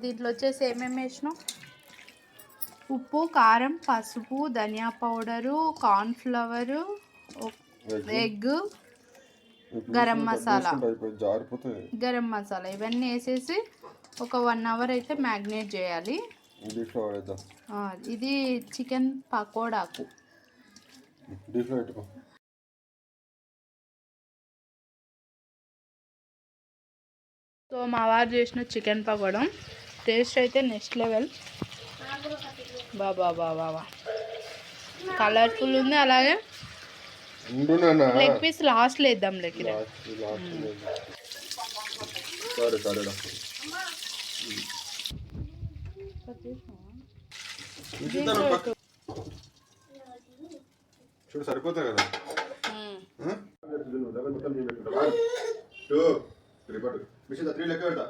దీంట్లో వచ్చేసి ఏమేమి వేసినాం, ఉప్పు, కారం, పసుపు, ధనియా powder, cornflour, egg, garam masala ఇవన్నీ వేసేసి ఒక 1 అవర్ అయితే మ్యాగ్నేట్ చేయాలి. ఇది చికెన్ పకోడాకు. సో మా వారు చేసిన చికెన్ పకోడా టేస్ట్ అయితే నెక్స్ట్ లెవెల్. బాబా కలర్ఫుల్ ఉంది. అలాగే లెగ్ పీస్ లాస్ట్లో వేద్దాం. లెగ్ చూడు సరిపోతాయి కదా. మిషన్ 3 లెక్క పెడతా.